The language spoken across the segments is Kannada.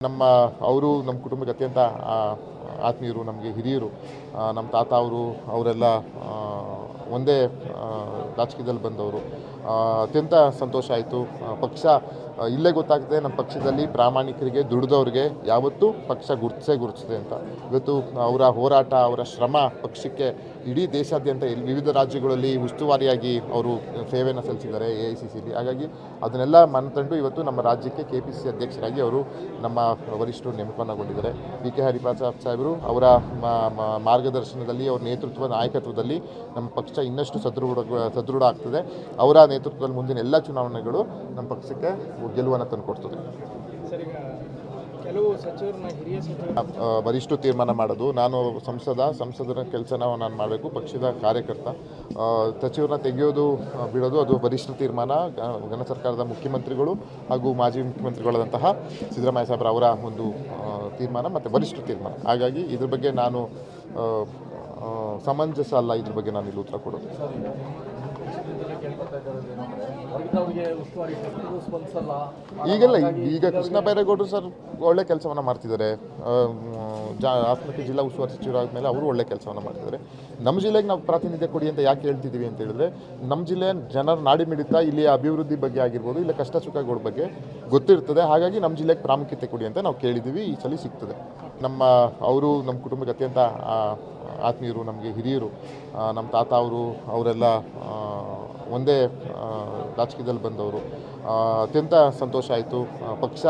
ಅವರು ನಮ್ಮ ಕುಟುಂಬಕ್ಕೆ ಅತ್ಯಂತ ಆತ್ಮೀಯರು, ನಮಗೆ ಹಿರಿಯರು. ನಮ್ಮ ತಾತ ಅವರೆಲ್ಲ ಒಂದೇ ರಾಜಕೀಯದಲ್ಲಿ ಬಂದವರು. ಅತ್ಯಂತ ಸಂತೋಷ ಆಯಿತು. ಪಕ್ಷ ಇಲ್ಲೇ ಗೊತ್ತಾಗ್ತದೆ, ನಮ್ಮ ಪಕ್ಷದಲ್ಲಿ ಪ್ರಾಮಾಣಿಕರಿಗೆ, ದುಡಿದವ್ರಿಗೆ ಯಾವತ್ತೂ ಪಕ್ಷ ಗುರುತಿಸ್ತದೆ ಅಂತ. ಇವತ್ತು ಅವರ ಹೋರಾಟ, ಅವರ ಶ್ರಮ ಪಕ್ಷಕ್ಕೆ ಇಡೀ ದೇಶಾದ್ಯಂತ ವಿವಿಧ ರಾಜ್ಯಗಳಲ್ಲಿ ಉಸ್ತುವಾರಿಯಾಗಿ ಅವರು ಸೇವೆಯನ್ನು ಸಲ್ಲಿಸಿದ್ದಾರೆ AICCಲಿ. ಹಾಗಾಗಿ ಅದನ್ನೆಲ್ಲ ಮನತಂಡು ಇವತ್ತು ನಮ್ಮ ರಾಜ್ಯಕ್ಕೆ KPCC ಅಧ್ಯಕ್ಷರಾಗಿ ಅವರು ನಮ್ಮ ವರಿಷ್ಠರು ನೇಮಕಗೊಂಡಿದ್ದಾರೆ. BK ಹರಿಪ್ರಸಾದ್ ಸಾಹೇಬರು ಅವರ ಮಾರ್ಗದರ್ಶನದಲ್ಲಿ, ಅವರ ನಾಯಕತ್ವದಲ್ಲಿ ನಮ್ಮ ಪಕ್ಷ ಇನ್ನಷ್ಟು ಸದೃಢ ಆಗ್ತದೆ. ಅವರ ನೇತೃತ್ವದಲ್ಲಿ ಮುಂದಿನ ಎಲ್ಲ ಚುನಾವಣೆಗಳು ನಮ್ಮ ಪಕ್ಷಕ್ಕೆ ಗೆಲುವನ್ನು ತಂದುಕೊಡ್ತದೆ. ವರಿಷ್ಠರು ತೀರ್ಮಾನ ಮಾಡೋದು. ನಾನು ಸಂಸದರ ಕೆಲಸನ ನಾನು ಮಾಡಬೇಕು, ಪಕ್ಷದ ಕಾರ್ಯಕರ್ತ. ಸಚಿವರನ್ನ ತೆಗೆಯೋದು ಬಿಡೋದು ಅದು ವರಿಷ್ಠರ ತೀರ್ಮಾನ. ಘನ ಸರ್ಕಾರದ ಮುಖ್ಯಮಂತ್ರಿಗಳು ಹಾಗೂ ಮಾಜಿ ಮುಖ್ಯಮಂತ್ರಿಗಳಾದಂತಹ ಸಿದ್ದರಾಮಯ್ಯ ಸಾಹೇಬ್ರ ಅವರ ಒಂದು ತೀರ್ಮಾನ ಮತ್ತು ವರಿಷ್ಠರ ತೀರ್ಮಾನ. ಹಾಗಾಗಿ ಇದ್ರ ಬಗ್ಗೆ ನಾನು ಸಮಂಜಸ ಅಲ್ಲ, ಇದ್ರ ಬಗ್ಗೆ ನಾನು ಇಲ್ಲಿ ಉತ್ತರ ಕೊಡೋದು. ಈಗ ಕೃಷ್ಣ ಬೈರೇಗೌಡರು ಸರ್ ಒಳ್ಳೆ ಕೆಲಸವನ್ನು ಮಾಡ್ತಿದ್ದಾರೆ. ಹಾಸನಕ್ಕೆ ಜಿಲ್ಲಾ ಉಸ್ತುವಾರಿ ಸಚಿವರಾದ ಮೇಲೆ ಅವರು ಒಳ್ಳೆ ಕೆಲಸವನ್ನು ಮಾಡ್ತಿದ್ದಾರೆ. ನಮ್ಮ ಜಿಲ್ಲೆಗೆ ನಾವು ಪ್ರಾತಿನಿಧ್ಯ ಕೊಡಿ ಅಂತ ಯಾಕೆ ಹೇಳ್ತಿದ್ದೀವಿ ಅಂತ ಹೇಳಿದ್ರೆ, ನಮ್ಮ ಜಿಲ್ಲೆಯ ಜನರ ನಾಡಿ ಮಿಡಿತ, ಇಲ್ಲಿಯ ಅಭಿವೃದ್ಧಿ ಬಗ್ಗೆ ಆಗಿರ್ಬೋದು, ಇಲ್ಲ ಕಷ್ಟ ಸುಖಗಳ ಬಗ್ಗೆ ಗೊತ್ತಿರ್ತದೆ. ಹಾಗಾಗಿ ನಮ್ಮ ಜಿಲ್ಲೆಗೆ ಪ್ರಾಮುಖ್ಯತೆ ಕೊಡಿ ಅಂತ ನಾವು ಕೇಳಿದ್ದೀವಿ. ಈ ಸಲ ಸಿಗ್ತದೆ. ಅವರು ನಮ್ಮ ಕುಟುಂಬಕ್ಕೆ ಅತ್ಯಂತ ಆತ್ಮೀಯರು, ನಮಗೆ ಹಿರಿಯರು. ನಮ್ಮ ತಾತ ಅವರೆಲ್ಲ ಒಂದೇ ರಾಜಕೀಯದಲ್ಲಿ ಬಂದವರು. ಅತ್ಯಂತ ಸಂತೋಷ ಆಯಿತು. ಪಕ್ಷ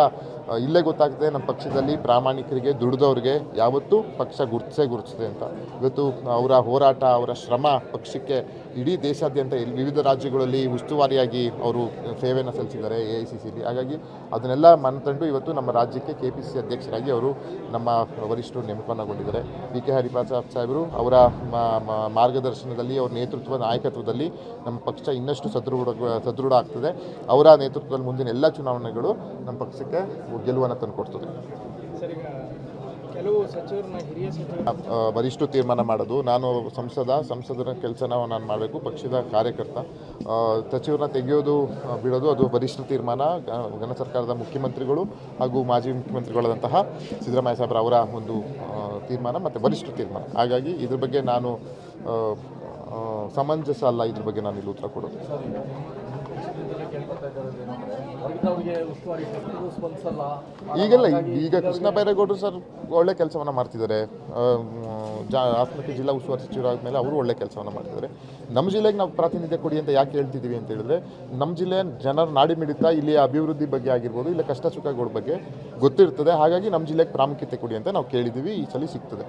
ಇಲ್ಲೇ ಗೊತ್ತಾಗ್ತದೆ, ನಮ್ಮ ಪಕ್ಷದಲ್ಲಿ ಪ್ರಾಮಾಣಿಕರಿಗೆ, ದುಡಿದವ್ರಿಗೆ ಯಾವತ್ತೂ ಪಕ್ಷ ಗುರುತಿಸ್ತದೆ ಅಂತ. ಇವತ್ತು ಅವರ ಹೋರಾಟ, ಅವರ ಶ್ರಮ ಪಕ್ಷಕ್ಕೆ ಇಡೀ ದೇಶಾದ್ಯಂತ ವಿವಿಧ ರಾಜ್ಯಗಳಲ್ಲಿ ಉಸ್ತುವಾರಿಯಾಗಿ ಅವರು ಸೇವೆಯನ್ನು ಸಲ್ಲಿಸಿದ್ದಾರೆ AICCಲಿ. ಹಾಗಾಗಿ ಅದನ್ನೆಲ್ಲ ಮನತಂಡು ಇವತ್ತು ನಮ್ಮ ರಾಜ್ಯಕ್ಕೆ KPCC ಅಧ್ಯಕ್ಷರಾಗಿ ಅವರು ನಮ್ಮ ವರಿಷ್ಠರು ನೇಮಕಗೊಂಡಿದ್ದಾರೆ. BK ಹರಿಪ್ರಸಾದ್ ಸಾಹೇಬರು ಅವರ ಮಾರ್ಗದರ್ಶನದಲ್ಲಿ, ಅವರ ನಾಯಕತ್ವದಲ್ಲಿ ನಮ್ಮ ಪಕ್ಷ ಇನ್ನಷ್ಟು ಸದೃಢ ಆಗ್ತದೆ. ಅವರ ನೇತೃತ್ವದಲ್ಲಿ ಮುಂದಿನ ಎಲ್ಲ ಚುನಾವಣೆಗಳು ನಮ್ಮ ಪಕ್ಷಕ್ಕೆ ಗೆಲುವನ್ನು ತಂದುಕೊಡ್ತದೆ. ವರಿಷ್ಠರು ತೀರ್ಮಾನ ಮಾಡೋದು. ನಾನು ಸಂಸದರ ಕೆಲಸನ ನಾನು ಮಾಡಬೇಕು, ಪಕ್ಷದ ಕಾರ್ಯಕರ್ತ. ಸಚಿವರನ್ನ ತೆಗೆಯೋದು ಬಿಡೋದು ಅದು ವರಿಷ್ಠರ ತೀರ್ಮಾನ. ಘನ ಸರ್ಕಾರದ ಮುಖ್ಯಮಂತ್ರಿಗಳು ಹಾಗೂ ಮಾಜಿ ಮುಖ್ಯಮಂತ್ರಿಗಳಾದಂತಹ ಸಿದ್ದರಾಮಯ್ಯ ಸಾಹೇಬ್ರ ಅವರ ಒಂದು ತೀರ್ಮಾನ ಮತ್ತು ವರಿಷ್ಠರ ತೀರ್ಮಾನ. ಹಾಗಾಗಿ ಇದ್ರ ಬಗ್ಗೆ ನಾನು ಸಮಂಜಸ ಅಲ್ಲ, ಇದ್ರ ಬಗ್ಗೆ ನಾನು ಇಲ್ಲಿ ಉತ್ತರ ಕೊಡೋದು. ಈಗ ಕೃಷ್ಣ ಬೈರೇಗೌಡರು ಸರ್ ಒಳ್ಳೆ ಕೆಲಸವನ್ನು ಮಾಡ್ತಿದ್ದಾರೆ. ಹಾಸನಕ್ಕೆ ಜಿಲ್ಲಾ ಉಸ್ತುವಾರಿ ಸಚಿವರಾದ ಮೇಲೆ ಅವರು ಒಳ್ಳೆ ಕೆಲಸವನ್ನು ಮಾಡ್ತಿದ್ದಾರೆ. ನಮ್ಮ ಜಿಲ್ಲೆಗೆ ನಾವು ಪ್ರಾತಿನಿಧ್ಯ ಕೊಡಿ ಅಂತ ಯಾಕೆ ಹೇಳ್ತಿದ್ದೀವಿ ಅಂತ ಹೇಳಿದ್ರೆ, ನಮ್ಮ ಜಿಲ್ಲೆಯ ಜನರ ನಾಡಿ ಮಿಡಿತ, ಇಲ್ಲಿಯ ಅಭಿವೃದ್ಧಿ ಬಗ್ಗೆ ಆಗಿರ್ಬೋದು, ಇಲ್ಲ ಕಷ್ಟ ಸುಖಗಳ ಬಗ್ಗೆ ಗೊತ್ತಿರ್ತದೆ. ಹಾಗಾಗಿ ನಮ್ಮ ಜಿಲ್ಲೆಗೆ ಪ್ರಾಮುಖ್ಯತೆ ಕೊಡಿ ಅಂತ ನಾವು ಕೇಳಿದ್ದೀವಿ. ಈ ಸಲ ಸಿಗ್ತದೆ.